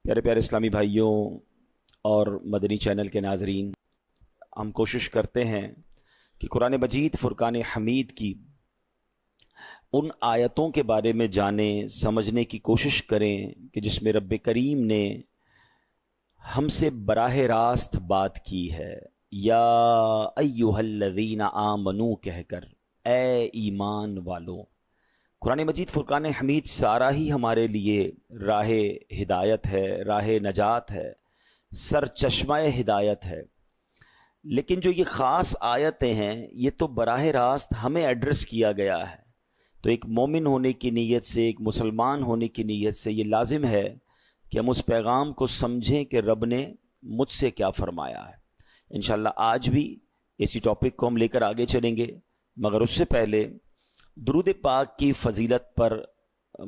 پیارے پیارے اسلامی بھائیوں اور مدنی چینل کے ناظرین، ہم کوشش کرتے ہیں کہ قرآن مجید فرقان حمید کی ان آیتوں کے بارے میں جانیں، سمجھنے کی کوشش کریں کہ جس میں رب کریم نے ہم سے براہ راست بات کی ہے، یا ایہا الذین آمنو کہہ کر، اے ایمان والو۔ قرآن مجید فرقان حمید سارا ہی ہمارے لیے راہ ہدایت ہے، راہ نجات ہے، سر چشمہ ہدایت ہے، لیکن جو یہ خاص آیتیں ہیں یہ تو براہ راست ہمیں ایڈریس کیا گیا ہے۔ تو ایک مومن ہونے کی نیت سے، ایک مسلمان ہونے کی نیت سے یہ لازم ہے کہ ہم اس پیغام کو سمجھیں کہ رب نے مجھ سے کیا فرمایا ہے۔ انشاءاللہ آج بھی اسی ٹاپک کو ہم لے کر آگے چلیں گے، مگر اس سے پہلے درود پاک کی فضیلت پر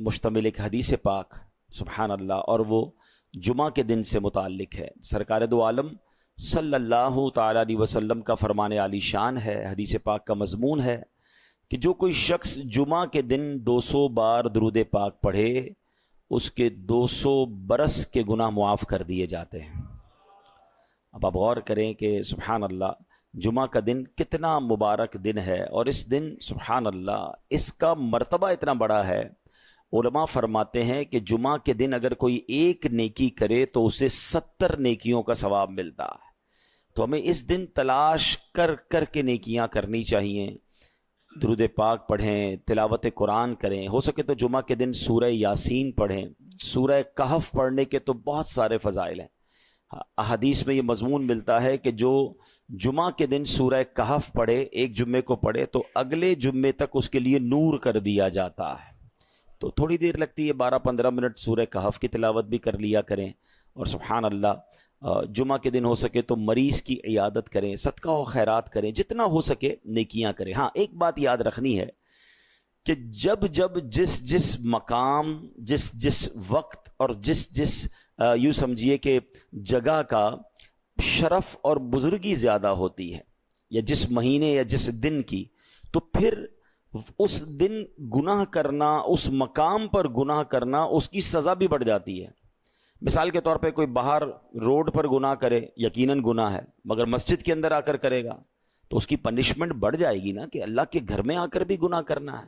مشتمل ایک حدیث پاک، سبحان اللہ، اور وہ جمعہ کے دن سے متعلق ہے۔ سرکار دو عالم صلی اللہ تعالیٰ علیہ وسلم کا فرمان عالی شان ہے، حدیث پاک کا مضمون ہے کہ جو کوئی شخص جمعہ کے دن 200 بار درود پاک پڑھے، اس کے 200 برس کے گناہ معاف کر دیے جاتے ہیں۔ اب آپ غور کریں کہ سبحان اللہ، جمعہ کا دن کتنا مبارک دن ہے، اور اس دن سبحان اللہ اس کا مرتبہ اتنا بڑا ہے۔ علماء فرماتے ہیں کہ جمعہ کے دن اگر کوئی ایک نیکی کرے تو اسے 70 نیکیوں کا ثواب ملتا ہے۔ تو ہمیں اس دن تلاش کر کر کے نیکیاں کرنی چاہیے، درود پاک پڑھیں، تلاوت قرآن کریں، ہو سکے تو جمعہ کے دن سورہ یاسین پڑھیں۔ سورہ کہف پڑھنے کے تو بہت سارے فضائل ہیں۔ احادیث میں یہ مضمون ملتا ہے کہ جو جمعہ کے دن سورہ کہف پڑھے، ایک جمعے کو پڑھے، تو اگلے جمعے تک اس کے لیے نور کر دیا جاتا ہے۔ تو تھوڑی دیر لگتی ہے، 12-15 منٹ سورہ کہف کی تلاوت بھی کر لیا کریں، اور سبحان اللہ جمعہ کے دن ہو سکے تو مریض کی عیادت کریں، صدقہ و خیرات کریں، جتنا ہو سکے نیکیاں کریں۔ ہاں ایک بات یاد رکھنی ہے کہ جب جس مقام، جس وقت اور جس یوں سمجھیے کہ جگہ کا شرف اور بزرگی زیادہ ہوتی ہے، یا جس مہینے یا جس دن کی، تو پھر اس دن گناہ کرنا، اس مقام پر گناہ کرنا، اس کی سزا بھی بڑھ جاتی ہے۔ مثال کے طور پہ کوئی باہر روڈ پر گناہ کرے، یقیناً گناہ ہے، مگر مسجد کے اندر آ کر کرے گا تو اس کی پنشمنٹ بڑھ جائے گی نا، کہ اللہ کے گھر میں آ کر بھی گناہ کرنا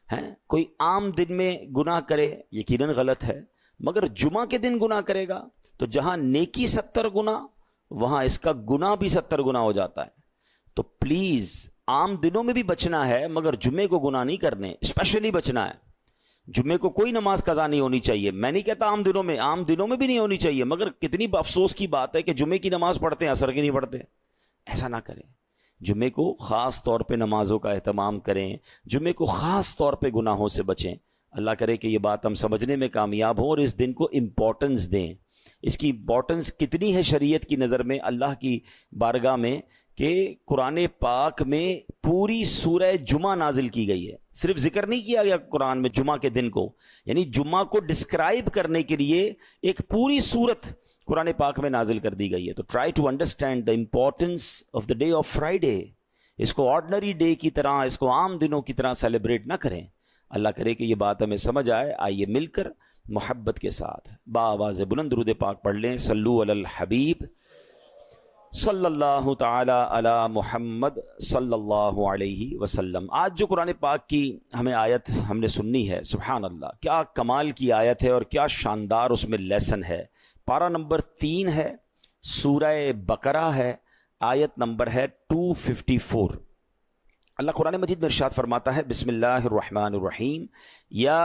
ہے۔ کوئی عام دن میں گناہ کرے، یقیناً غلط ہے، مگر جمعہ کے دن گناہ کرے گا تو جہاں نیکی 70 گنا، وہاں اس کا گناہ بھی 70 گنا ہو جاتا ہے۔ تو پلیز عام دنوں میں بھی بچنا ہے، مگر جمعے کو گناہ نہیں کرنے، اسپیشلی بچنا ہے۔ جمعے کو کوئی نماز قضا نہیں ہونی چاہیے، میں نہیں کہتا عام دنوں میں بھی نہیں ہونی چاہیے، مگر کتنی افسوس کی بات ہے کہ جمعے کی نماز پڑھتے ہیں، عصر کی نہیں پڑھتے۔ ایسا نہ کریں، جمعے کو خاص طور پہ نمازوں کا اہتمام کریں، جمعے کو خاص طور پہ گناہوں سے بچیں۔ اللہ کرے کہ یہ بات ہم سمجھنے میں کامیاب ہوں اور اس دن کو امپورٹنس دیں۔ اس کی امپورٹنس کتنی ہے شریعت کی نظر میں، اللہ کی بارگاہ میں، کہ قرآن پاک میں پوری سورہ جمعہ نازل کی گئی ہے۔ صرف ذکر نہیں کیا گیا قرآن میں جمعہ کے دن کو، یعنی جمعہ کو ڈسکرائب کرنے کے لیے ایک پوری سورت قرآن پاک میں نازل کر دی گئی ہے۔ تو try to understand the importance of the day of Friday. اس کو آرڈنری ڈے کی طرح، اس کو عام دنوں کی طرح سیلیبریٹ نہ کریں۔ اللہ کرے کہ یہ بات ہمیں سمجھ آئے۔ آئیے مل کر محبت کے ساتھ بآواز بلند درود پاک پڑھ لیں۔ صلو علی الحبیب صلی اللہ تعالی علی محمد صلی اللہ علیہ وسلم۔ آج جو قرآن پاک کی ہمیں آیت ہم نے سننی ہے، سبحان اللہ کیا کمال کی آیت ہے اور کیا شاندار اس میں لیسن ہے۔ پارہ نمبر 3 ہے، سورہ بقرہ ہے، آیت نمبر ہے 254۔ اللہ قرآن مجید میں ارشاد فرماتا ہے، بسم اللہ الرحمن الرحیم، یا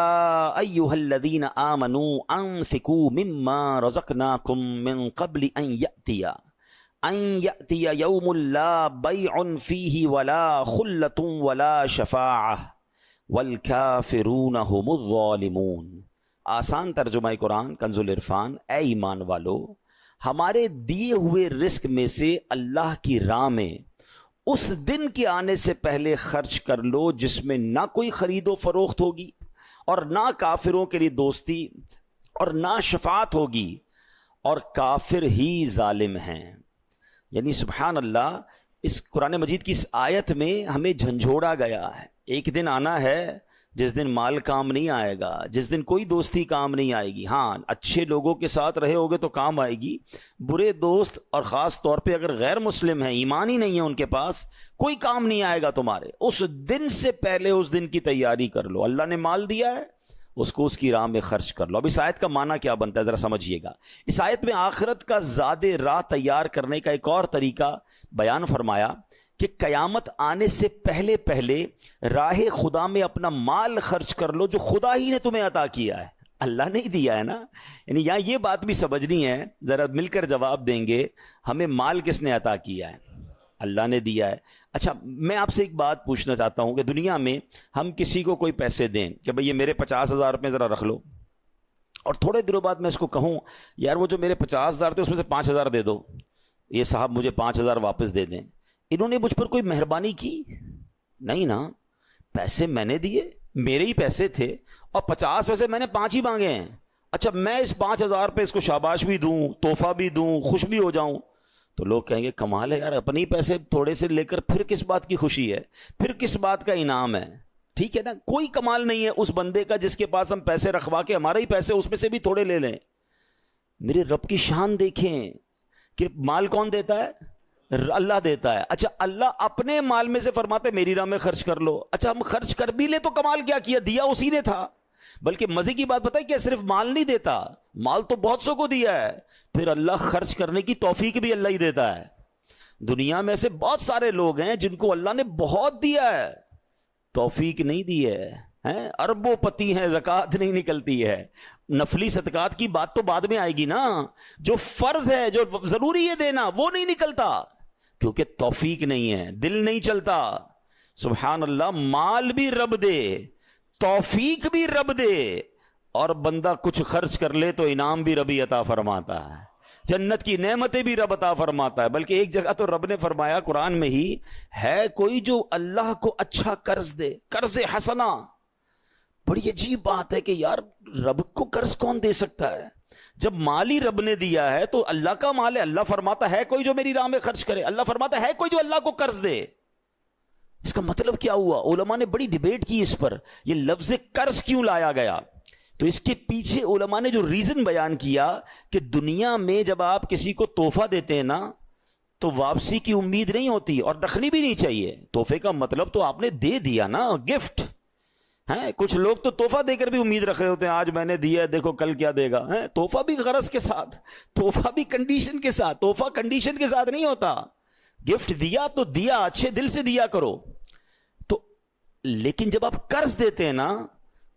ایہا الذین آمنوا انفقوا مما رزقناکم من قبل ان یأتی یوم لا بیع فیہ ولا خلۃ ولا شفاعہ والکافرون هم الظالمون۔ آسان ترجمہ قرآن کنز العرفان، اے ایمان والو، ہمارے دیے ہوئے رزق میں سے اللہ کی راہ میں اس دن کے آنے سے پہلے خرچ کر لو جس میں نہ کوئی خرید و فروخت ہوگی، اور نہ کافروں کے لیے دوستی، اور نہ شفاعت ہوگی، اور کافر ہی ظالم ہیں۔ یعنی سبحان اللہ، اس قرآن مجید کی اس آیت میں ہمیں جھنجھوڑا گیا ہے۔ ایک دن آنا ہے جس دن مال کام نہیں آئے گا، جس دن کوئی دوستی کام نہیں آئے گی، ہاں اچھے لوگوں کے ساتھ رہے ہوگے تو کام آئے گی، برے دوست اور خاص طور پہ اگر غیر مسلم ہیں، ایمان ہی نہیں ہے ان کے پاس، کوئی کام نہیں آئے گا تمہارے۔ اس دن سے پہلے اس دن کی تیاری کر لو۔ اللہ نے مال دیا ہے، اس کو اس کی راہ میں خرچ کر لو۔ اب اس آیت کا معنی کیا بنتا ہے ذرا سمجھیے گا۔ اس آیت میں آخرت کا زاد راہ تیار کرنے کا ایک اور طریقہ بیان فرمایا کہ قیامت آنے سے پہلے پہلے راہ خدا میں اپنا مال خرچ کر لو جو خدا ہی نے تمہیں عطا کیا ہے، اللہ نے ہی دیا ہے نا۔ یعنی یہاں یہ بات بھی سمجھنی ہے، ذرا مل کر جواب دیں گے، ہمیں مال کس نے عطا کیا ہے؟ اللہ نے دیا ہے۔ اچھا میں آپ سے ایک بات پوچھنا چاہتا ہوں کہ دنیا میں ہم کسی کو کوئی پیسے دیں کہ بھئی یہ میرے 50,000 روپے ذرا رکھ لو، اور تھوڑے دنوں بعد میں اس کو کہوں یار وہ جو میرے 50,000 تھے اس میں سے 5,000 دے دو، یہ صاحب مجھے 5,000 واپس دے دیں، انہوں نے مجھ پر کوئی مہربانی کی؟ نہیں نا، پیسے میں نے دیے، میرے ہی پیسے تھے، اور 50 پیسے میں نے 5 ہی مانگے ہیں۔ اچھا میں اس 5,000 پہ اس کو شاباش بھی دوں، تحفہ بھی دوں، خوش بھی ہو جاؤں، تو لوگ کہیں گے کمال ہے یار، اپنے ہی پیسے تھوڑے سے لے کر پھر کس بات کی خوشی ہے، پھر کس بات کا انعام ہے؟ ٹھیک ہے نا، کوئی کمال نہیں ہے اس بندے کا جس کے پاس ہم پیسے رکھوا کے ہمارے ہی پیسے اس میں سے بھی تھوڑے لے لیں۔ میرے رب کی شان دیکھیں کہ مال کون دیتا ہے؟ اللہ دیتا ہے۔ اچھا اللہ اپنے مال میں سے فرماتے میری راہ میں خرچ کر لو۔ اچھا ہم خرچ کر بھی لے تو کمال کیا کیا، دیا اسی نے تھا۔ بلکہ مزے کی بات بتائی کہ صرف مال نہیں دیتا، مال تو بہت سو کو دیا ہے، پھر اللہ خرچ کرنے کی توفیق بھی اللہ ہی دیتا ہے۔ دنیا میں ایسے بہت سارے لوگ ہیں جن کو اللہ نے بہت دیا ہے، توفیق نہیں دی ہے، اربوں پتی ہیں، زکوٰۃ نہیں نکلتی ہے۔ نفلی صدقات کی بات تو بعد میں آئے گی نا، جو فرض ہے جو ضروری ہے دینا وہ نہیں نکلتا کیونکہ توفیق نہیں ہے، دل نہیں چلتا۔ سبحان اللہ، مال بھی رب دے، توفیق بھی رب دے، اور بندہ کچھ خرچ کر لے تو انعام بھی ربی عطا فرماتا ہے، جنت کی نعمتیں بھی رب عطا فرماتا ہے۔ بلکہ ایک جگہ تو رب نے فرمایا قرآن میں ہی، ہے کوئی جو اللہ کو اچھا قرض دے، قرض حسنہ۔ بڑی عجیب بات ہے کہ یار رب کو قرض کون دے سکتا ہے؟ جب مال ہی رب نے دیا ہے تو اللہ کا مال ہے، اللہ فرماتا ہے کوئی جو میری راہ میں خرچ کرے، اللہ فرماتا ہے کوئی جو اللہ کو قرض دے۔ اس کا مطلب کیا ہوا؟ علماء نے بڑی ڈیبیٹ کی اس پر، یہ لفظ قرض کیوں لایا گیا؟ تو اس کے پیچھے علماء نے جو ریزن بیان کیا کہ دنیا میں جب آپ کسی کو تحفہ دیتے ہیں نا تو واپسی کی امید نہیں ہوتی اور رکھنی بھی نہیں چاہیے۔ تحفے کا مطلب تو آپ نے دے دیا نا، گفٹ ہے۔ کچھ لوگ تو تحفہ دے کر بھی امید رکھ رہے ہوتے ہیں، آج میں نے دیا ہے دیکھو کل کیا دے گا۔ تحفہ بھی غرض کے ساتھ، تحفہ بھی کنڈیشن کے ساتھ، تحفہ کنڈیشن کے ساتھ نہیں ہوتا۔ گفٹ دیا تو دیا، اچھے دل سے دیا کرو۔ تو لیکن جب آپ قرض دیتے ہیں نا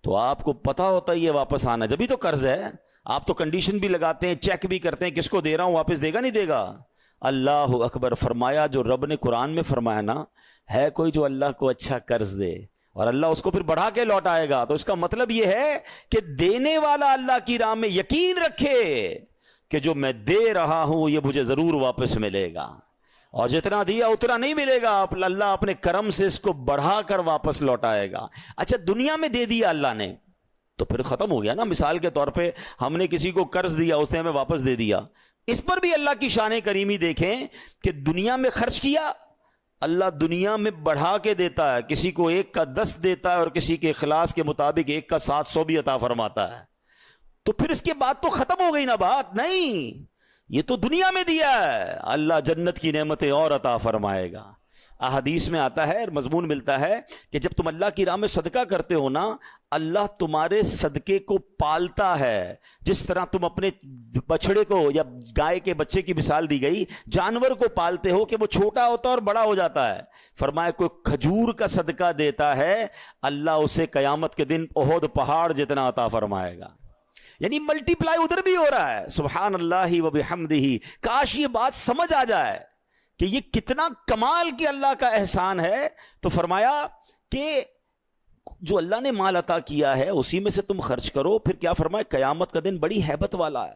تو آپ کو پتا ہوتا ہے یہ واپس آنا، جبھی تو قرض ہے۔ آپ تو کنڈیشن بھی لگاتے ہیں، چیک بھی کرتے ہیں، کس کو دے رہا ہوں، واپس دے گا نہیں دے گا۔ اللہ اکبر۔ فرمایا جو رب نے قرآن میں فرمایا نا، ہے کوئی جو اللہ کو اچھا قرض دے اور اللہ اس کو پھر بڑھا کے لوٹائے گا، تو اس کا مطلب یہ ہے کہ دینے والا اللہ کی راہ میں یقین رکھے کہ جو میں دے رہا ہوں یہ مجھے ضرور واپس ملے گا، اور جتنا دیا اتنا نہیں ملے گا، اللہ اپنے کرم سے اس کو بڑھا کر واپس لوٹائے گا۔ اچھا دنیا میں دے دیا اللہ نے تو پھر ختم ہو گیا نا۔ مثال کے طور پہ ہم نے کسی کو قرض دیا، اس نے ہمیں واپس دے دیا، اس پر بھی اللہ کی شان کریمی دیکھیں کہ دنیا میں خرچ کیا، اللہ دنیا میں بڑھا کے دیتا ہے، کسی کو 1 کا 10 دیتا ہے اور کسی کے اخلاص کے مطابق 1 کا 700 بھی عطا فرماتا ہے۔ تو پھر اس کے بعد تو ختم ہو گئی نا بات؟ نہیں، یہ تو دنیا میں دیا ہے، اللہ جنت کی نعمتیں اور عطا فرمائے گا۔ احادیث میں آتا ہے، مضمون ملتا ہے کہ جب تم اللہ کی راہ میں صدقہ کرتے ہو نا، اللہ تمہارے صدقے کو پالتا ہے، جس طرح تم اپنے بچڑے کو یا گائے کے بچے کی مثال دی گئی، جانور کو پالتے ہو کہ وہ چھوٹا ہوتا ہے اور بڑا ہو جاتا ہے۔ فرمایا کوئی کھجور کا صدقہ دیتا ہے، اللہ اسے قیامت کے دن احد پہاڑ جتنا عطا فرمائے گا۔ یعنی ملٹی پلائی ادھر بھی ہو رہا ہے۔ سبحان اللہ و بحمدہ۔ کاش یہ بات سمجھ آ جائے کہ یہ کتنا کمال کی اللہ کا احسان ہے۔ تو فرمایا کہ جو اللہ نے مال عطا کیا ہے اسی میں سے تم خرچ کرو۔ پھر کیا فرمایا؟ قیامت کا دن بڑی ہیبت والا ہے،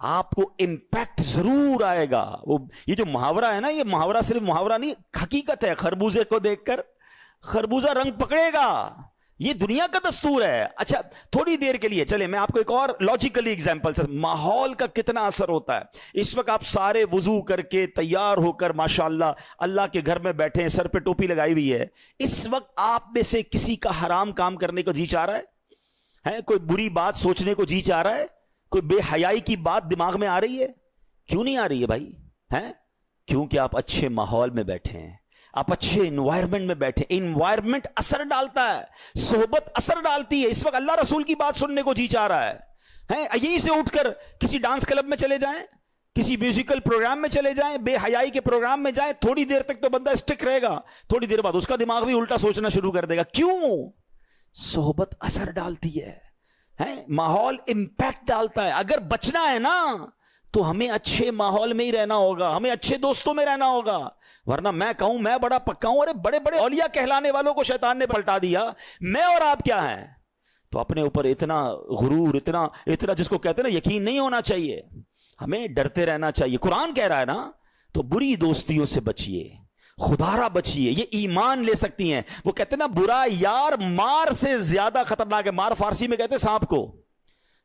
آپ کو امپیکٹ ضرور آئے گا. وہ یہ جو محاورہ ہے نا، یہ محاورہ صرف محاورہ نہیں، حقیقت ہے. خربوزے کو دیکھ کر خربوزہ رنگ پکڑے گا، یہ دنیا کا دستور ہے. اچھا تھوڑی دیر کے لیے چلے میں آپ کو ایک اور لاجیکلی ایگزامپل سے، ماحول کا کتنا اثر ہوتا ہے. اس وقت آپ سارے وضو کر کے تیار ہو کر ماشاءاللہ اللہ کے گھر میں بیٹھے ہیں، سر پہ ٹوپی لگائی ہوئی ہے. اس وقت آپ میں سے کسی کا حرام کام کرنے کو جی چاہ رہا ہے؟ کوئی بری بات سوچنے کو جی چاہ رہا ہے؟ کوئی بے حیائی کی بات دماغ میں آ رہی ہے؟ کیوں نہیں آ رہی ہے بھائی؟ کیونکہ آپ اچھے ماحول میں بیٹھے ہیں، آپ اچھے انوائرمنٹ میں بیٹھے. انوائرمنٹ اثر ڈالتا ہے، صحبت اثر ڈالتی ہے. اس وقت اللہ رسول کی بات سننے کو جی چاہ رہا ہے، یہیں سے اٹھ کر کسی ڈانس کلب میں چلے جائیں، کسی میوزیکل پروگرام میں چلے جائیں، بے حیائی کے پروگرام میں جائیں، تھوڑی دیر تک تو بندہ اسٹک رہے گا، تھوڑی دیر بعد اس کا دماغ بھی الٹا سوچنا شروع کر دے گا. کیوں؟ صحبت اثر ڈالتی ہے، ماحول امپیکٹ ڈالتا ہے. اگر بچنا ہے نا تو ہمیں اچھے ماحول میں ہی رہنا ہوگا، ہمیں اچھے دوستوں میں رہنا ہوگا. ورنہ میں کہوں میں بڑا پکا ہوں، ارے بڑے بڑے اولیاء کہلانے والوں کو شیطان نے پلٹا دیا، میں اور آپ کیا ہیں؟ تو اپنے اوپر اتنا غرور، اتنا جس کو کہتے ہیں نا یقین نہیں ہونا چاہیے. ہمیں ڈرتے رہنا چاہیے. قرآن کہہ رہا ہے نا تو بری دوستیوں سے بچیے، خدارہ بچیے، یہ ایمان لے سکتی ہیں. وہ کہتے ہیں نا برا یار مار سے زیادہ خطرناک ہے. مار فارسی میں کہتے ہیں سانپ کو.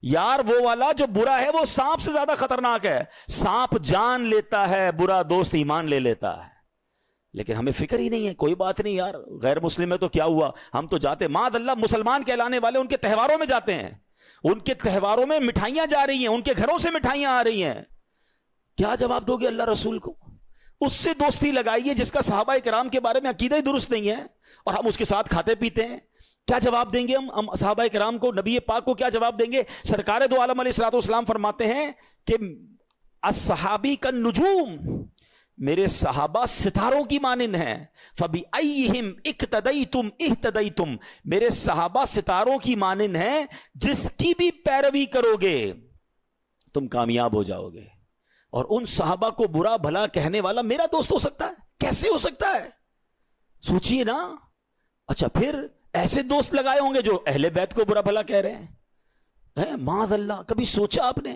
یار وہ والا جو برا ہے وہ سانپ سے زیادہ خطرناک ہے. سانپ جان لیتا ہے، برا دوست ایمان لے لیتا ہے. لیکن ہمیں فکر ہی نہیں ہے. کوئی بات نہیں یار، غیر مسلم ہے تو کیا ہوا، ہم تو جاتے. معاذ اللہ مسلمان کہلانے والے ان کے تہواروں میں جاتے ہیں، ان کے تہواروں میں مٹھائیاں جا رہی ہیں، ان کے گھروں سے مٹھائیاں آ رہی ہیں. کیا جواب دو گے اللہ رسول کو؟ اس سے دوستی لگائیے جس کا صحابہ کرام کے بارے میں عقیدہ ہی درست نہیں ہے اور ہم اس کے ساتھ کھاتے پیتے ہیں. کیا جواب دیں گے ہم صحابہ کرام کو، نبی پاک کو کیا جواب دیں گے؟ سرکار دو عالم علیہ الصلوۃ والسلام فرماتے ہیں کہ الصحابی کا نجوم، میرے صحابہ ستاروں کی مانند ہیں. فَبِأَيِّهِمْ اِقْتَدَيْتُمْ اِهْتَدَيْتُمْ، میرے صحابہ ستاروں کی مانند ہیں، جس کی بھی پیروی کرو گے تم کامیاب ہو جاؤ گے. اور ان صحابہ کو برا بھلا کہنے والا میرا دوست ہو سکتا ہے؟ کیسے ہو سکتا ہے؟ سوچئے نا. اچھا پھر ایسے دوست لگائے ہوں گے جو اہل بیت کو برا بھلا کہہ رہے ہیں. معاذ اللہ. کبھی سوچا آپ نے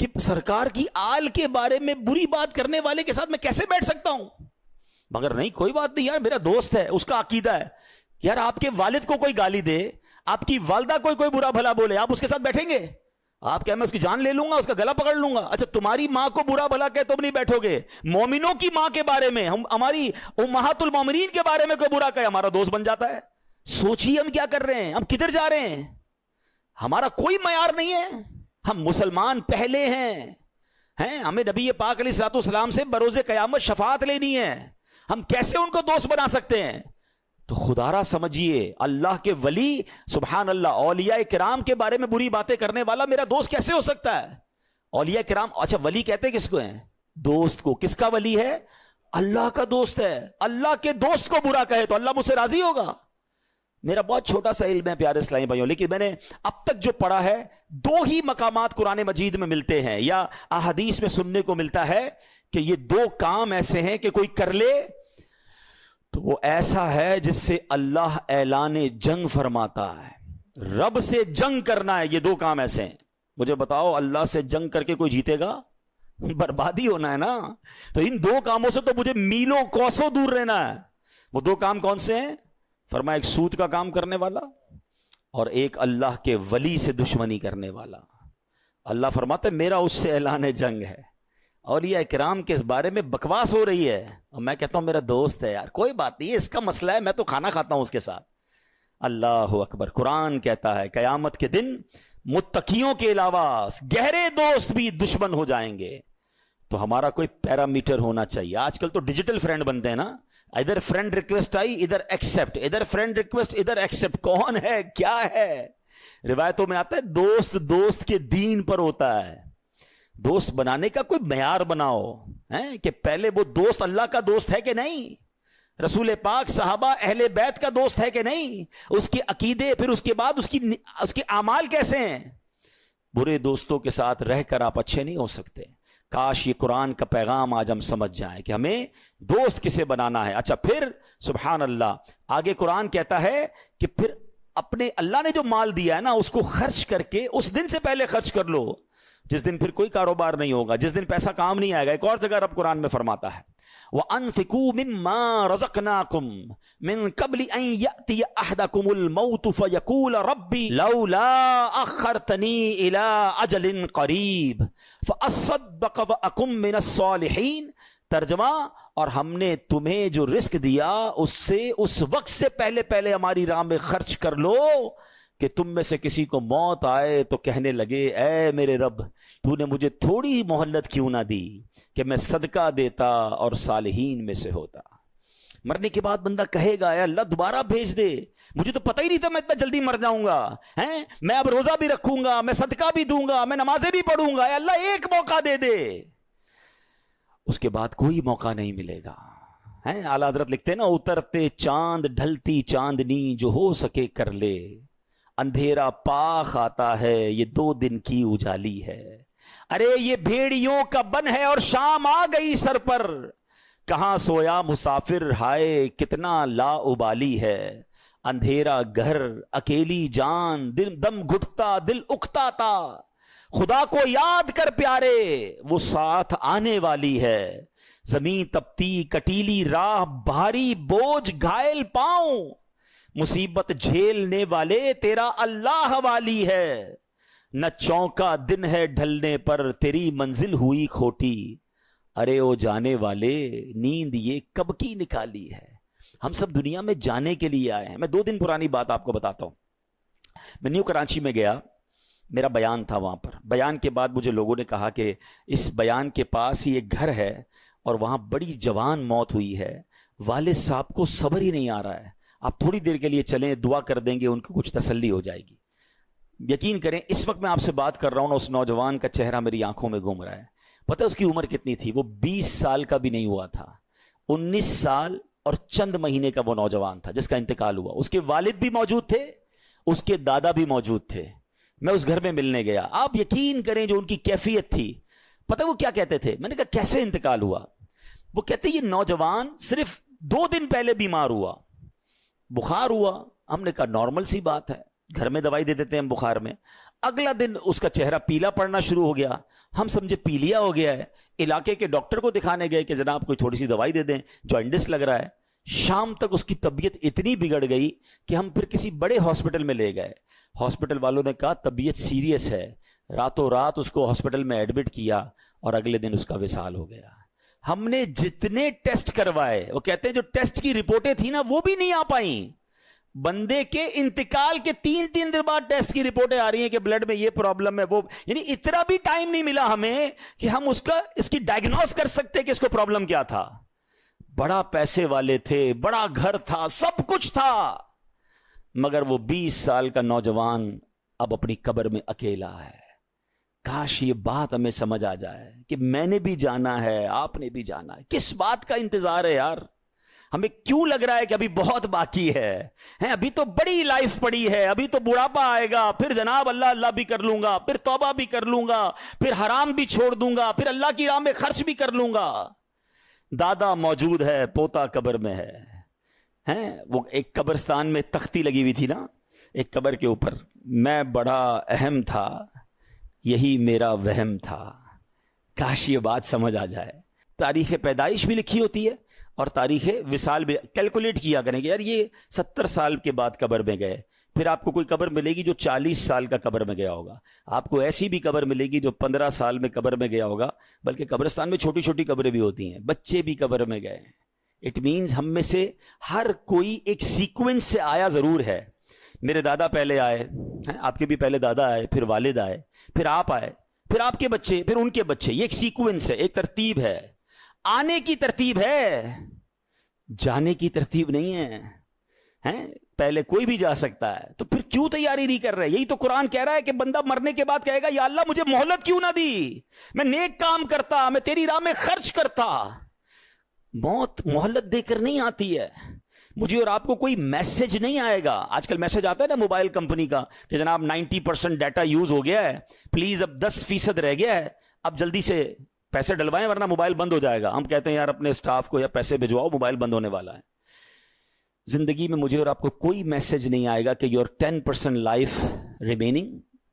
کہ سرکار کی آل کے بارے میں بری بات کرنے والے کے ساتھ میں کیسے بیٹھ سکتا ہوں؟ مگر نہیں، کوئی بات نہیں یار، میرا دوست ہے، اس کا عقیدہ ہے. یار آپ کے والد کو کوئی گالی دے، آپ کی والدہ کوئی برا بھلا بولے، آپ اس کے ساتھ بیٹھیں گے؟ آپ کیا میں اس کی جان لے لوں گا، اس کا گلا پکڑ لوں گا؟ اچھا تمہاری ماں کو برا بھلا کہ تم نہیں بیٹھو گے، مومنوں کی ماں کے بارے میں، ہماری امہات المومنین کے بارے میں کوئی برا کہے، ہمارا دوست بن جاتا ہے. سوچیے ہم کیا کر رہے ہیں، ہم کدھر جا رہے ہیں؟ ہمارا کوئی معیار نہیں ہے. ہم مسلمان پہلے ہیں، ہمیں نبی پاک علیہ الصلوۃ والسلام سے بروز قیامت شفاعت لینی ہے. ہم کیسے ان کو دوست بنا سکتے ہیں؟ تو خدا را سمجھیے، اللہ کے ولی سبحان اللہ اولیاء کرام کے بارے میں بری باتیں کرنے والا میرا دوست کیسے ہو سکتا ہے؟ اولیاء کرام، اچھا ولی کہتے کس کو ہیں؟ دوست کو. کس کا ولی ہے؟ اللہ کا دوست ہے. اللہ کے دوست کو برا کہے تو اللہ مجھ سے راضی ہوگا؟ میرا بہت چھوٹا سا علم ہے پیارے اسلامی بھائیوں، لیکن میں نے اب تک جو پڑھا ہے 2 ہی مقامات قرآن مجید میں ملتے ہیں یا احادیث میں سننے کو ملتا ہے کہ یہ 2 کام ایسے ہیں کہ کوئی کر لے تو وہ ایسا ہے جس سے اللہ اعلان جنگ فرماتا ہے. رب سے جنگ کرنا ہے، یہ 2 کام ایسے ہیں. مجھے بتاؤ اللہ سے جنگ کر کے کوئی جیتے گا؟ بربادی ہونا ہے نا. تو ان 2 کاموں سے تو مجھے میلوں کوسوں دور رہنا ہے. وہ 2 کام کون سے ہیں؟ فرمایا ایک سود کا کام کرنے والا اور ایک اللہ کے ولی سے دشمنی کرنے والا. اللہ فرماتا ہے میرا اس سے اعلان جنگ ہے. اولیاء کرام کے اس بارے میں بکواس ہو رہی ہے اور میں کہتا ہوں میرا دوست ہے یار، کوئی بات نہیں، اس کا مسئلہ ہے، میں تو کھانا کھاتا ہوں اس کے ساتھ. اللہ اکبر. قرآن کہتا ہے قیامت کے دن متقیوں کے علاوہ گہرے دوست بھی دشمن ہو جائیں گے. تو ہمارا کوئی پیرامیٹر ہونا چاہیے. آج کل تو ڈیجیٹل فرینڈ بنتے ہیں نا، ادھر فرینڈ ریکویسٹ آئی ادھر ایکسپٹ، ادھر فرینڈ ریکویسٹ ادھر ایکسپٹ. کون ہے کیا ہے؟ روایتوں میں آتا ہے دوست کے دین پر ہوتا ہے. دوست بنانے کا کوئی معیار بناؤ کہ پہلے وہ دوست اللہ کا دوست ہے کہ نہیں، رسول پاک صحابہ اہل بیت کا دوست ہے کہ نہیں، اس کے عقیدے، پھر اس کے بعد اس کے اعمال کیسے ہیں. برے دوستوں کے ساتھ رہ کر آپ اچھے نہیں ہو سکتے. کاش یہ قرآن کا پیغام آج ہم سمجھ جائیں کہ ہمیں دوست کسے بنانا ہے. اچھا پھر سبحان اللہ آگے قرآن کہتا ہے کہ پھر اپنے اللہ نے جو مال دیا ہے نا اس کو خرچ کر کے اس دن سے پہلے خرچ کر لو. جس دن پھر کوئی کاروبار نہیں ہوگا، جس دن پیسہ کام نہیں آئے گا۔ ایک اور جگہ رب قرآن میں فرماتا ہے وَأَنفِقُوا مِمَّا رَزَقْنَاكُمْ مِن قَبْلِ أَن يَأْتِيَ أَحَدَكُمُ الْمَوْتُ فَيَقُولَ رَبِّ لَوْلَا أَخَّرْتَنِي إِلَىٰ أَجَلٍ قَرِيبٍ فَأَصَّدَّقَ وَأَكُن مِّنَ الصَّالِحِينَ۔ ترجمہ، اور ہم نے تمہیں جو رزق دیا اس سے اس وقت سے پہلے ہماری راہ میں خرچ کر لو کہ تم میں سے کسی کو موت آئے تو کہنے لگے اے میرے رب تو نے مجھے تھوڑی مہلت کیوں نہ دی کہ میں صدقہ دیتا اور صالحین میں سے ہوتا۔ مرنے کے بعد بندہ کہے گا اے اللہ دوبارہ بھیج دے، مجھے تو پتہ ہی نہیں تھا میں اتنا جلدی مر جاؤں گا، میں اب روزہ بھی رکھوں گا، میں صدقہ بھی دوں گا، میں نمازیں بھی پڑھوں گا، اے اللہ ایک موقع دے دے۔ اس کے بعد کوئی موقع نہیں ملے گا۔ اعلیٰ حضرت لکھتے ہیں نا، اترتے چاند ڈھلتی چاندنی جو ہو سکے کر لے، اندھیرا پاک آتا ہے یہ 2 دن کی اجالی ہے۔ ارے یہ بھیڑیوں کا بن ہے اور شام آ گئی سر پر، کہاں سویا مسافر ہائے کتنا لا ابالی ہے۔ اندھیرا گھر اکیلی جان دم گھٹتا دل اکتا تھا، خدا کو یاد کر پیارے وہ ساتھ آنے والی ہے۔ زمین تپتی کٹیلی راہ بھاری بوجھ گھائل پاؤں، مصیبت جھیلنے والے تیرا اللہ والی ہے۔ نہ چونکا دن ہے ڈھلنے پر تیری منزل ہوئی کھوٹی، ارے او جانے والے نیند یہ کب کی نکالی ہے۔ ہم سب دنیا میں جانے کے لیے آئے ہیں۔ میں 2 دن پرانی بات آپ کو بتاتا ہوں۔ میں نیو کراچی میں گیا، میرا بیان تھا وہاں پر۔ بیان کے بعد مجھے لوگوں نے کہا کہ اس بیان کے پاس ہی ایک گھر ہے اور وہاں بڑی جوان موت ہوئی ہے، والد صاحب کو صبر ہی نہیں آ رہا ہے، آپ تھوڑی دیر کے لیے چلیں، دعا کر دیں گے ان کو کچھ تسلی ہو جائے گی۔ یقین کریں اس وقت میں آپ سے بات کر رہا ہوں نا، اس نوجوان کا چہرہ میری آنکھوں میں گھوم رہا ہے۔ پتہ ہے اس کی عمر کتنی تھی؟ وہ 20 سال کا بھی نہیں ہوا تھا، 19 سال اور چند مہینے کا وہ نوجوان تھا جس کا انتقال ہوا۔ اس کے والد بھی موجود تھے، اس کے دادا بھی موجود تھے۔ میں اس گھر میں ملنے گیا، آپ یقین کریں جو ان کی کیفیت تھی، پتہ وہ کیا کہتے تھے؟ میں نے کہا کیسے انتقال ہوا؟ وہ کہتے یہ نوجوان صرف 2 دن پہلے بیمار ہوا، بخار ہوا۔ ہم نے کہا نارمل سی بات ہے، گھر میں دوائی دے دیتے ہیں بخار میں۔ اگلا دن اس کا چہرہ پیلا پڑنا شروع ہو گیا، ہم سمجھے پیلیا ہو گیا ہے، علاقے کے ڈاکٹر کو دکھانے گئے کہ جناب کوئی تھوڑی سی دوائی دے دیں، جوائنٹس لگ رہا ہے۔ شام تک اس کی طبیعت اتنی بگڑ گئی کہ ہم پھر کسی بڑے ہاسپٹل میں لے گئے۔ ہاسپٹل والوں نے کہا طبیعت سیریس ہے، راتوں رات اس کو ہاسپٹل میں ایڈمٹ کیا اور اگلے دن اس کا وصال ہو گیا۔ ہم نے جتنے ٹیسٹ کروائے، وہ کہتے ہیں جو ٹیسٹ کی رپورٹیں تھیں نا وہ بھی نہیں آ پائیں۔ بندے کے انتقال کے 3 دن بعد ٹیسٹ کی رپورٹیں آ رہی ہیں کہ بلڈ میں یہ پرابلم ہے، وہ یعنی اتنا بھی ٹائم نہیں ملا ہمیں کہ ہم اس کی ڈائگنوز کر سکتے کہ اس کو پرابلم کیا تھا۔ بڑا پیسے والے تھے، بڑا گھر تھا، سب کچھ تھا، مگر وہ 20 سال کا نوجوان اب اپنی قبر میں اکیلا ہے۔ کاش یہ بات ہمیں سمجھ آ جائے کہ میں نے بھی جانا ہے، آپ نے بھی جانا ہے۔ کس بات کا انتظار ہے یار؟ ہمیں کیوں لگ رہا ہے کہ ابھی بہت باقی ہے؟ ابھی تو بڑی لائف پڑی ہے، ابھی تو بڑھاپا آئے گا، پھر جناب اللہ بھی کر لوں گا، پھر توبہ بھی کر لوں گا، پھر حرام بھی چھوڑ دوں گا، پھر اللہ کی راہ میں خرچ بھی کر لوں گا۔ دادا موجود ہے، پوتا قبر میں ہے۔ وہ ایک قبرستان میں تختی لگی ہوئی تھی نا ایک قبر کے اوپر، میں بڑا اہم تھا یہی میرا وہم تھا۔ کاش یہ بات سمجھ آ جائے۔ تاریخ پیدائش بھی لکھی ہوتی ہے اور تاریخ وصال بھی، کیلکولیٹ کیا کریں گے یار یہ 70 سال کے بعد قبر میں گئے، پھر آپ کو کوئی قبر ملے گی جو 40 سال کا قبر میں گیا ہوگا، آپ کو ایسی بھی قبر ملے گی جو 15 سال میں قبر میں گیا ہوگا، بلکہ قبرستان میں چھوٹی چھوٹی قبریں بھی ہوتی ہیں، بچے بھی قبر میں گئے۔ اٹ مینز ہم میں سے ہر کوئی ایک سیکوینس سے آیا ضرور ہے۔ میرے دادا پہلے آئے، آپ کے بھی پہلے دادا آئے، پھر والد آئے، پھر آپ آئے، پھر آپ کے بچے، پھر ان کے بچے۔ یہ ایک سیکوینس ہے، ایک ترتیب ہے۔ آنے کی ترتیب ہے، جانے کی ترتیب نہیں ہے۔ پہلے کوئی بھی جا سکتا ہے، تو پھر کیوں تیاری نہیں کر رہے؟ یہی تو قرآن کہہ رہا ہے کہ بندہ مرنے کے بعد کہے گا یا اللہ مجھے مہلت کیوں نہ دی، میں نیک کام کرتا، میں تیری راہ میں خرچ کرتا۔ موت مہلت دے کر نہیں آتی ہے۔ مجھے اور آپ کو کوئی میسج نہیں آئے گا۔ آج کل میسج آتا ہے نا موبائل کمپنی کا کہ جناب 90% ڈیٹا یوز ہو گیا ہے، پلیز اب 10% رہ گیا ہے، اب جلدی سے پیسے ڈلوائیں ورنہ موبائل بند ہو جائے گا۔ ہم کہتے ہیں یار اپنے اسٹاف کو یا پیسے بھجواؤ، موبائل بند ہونے والا ہے۔ زندگی میں مجھے اور آپ کو کوئی میسج نہیں آئے گا کہ یور 10% لائف ریمیننگ،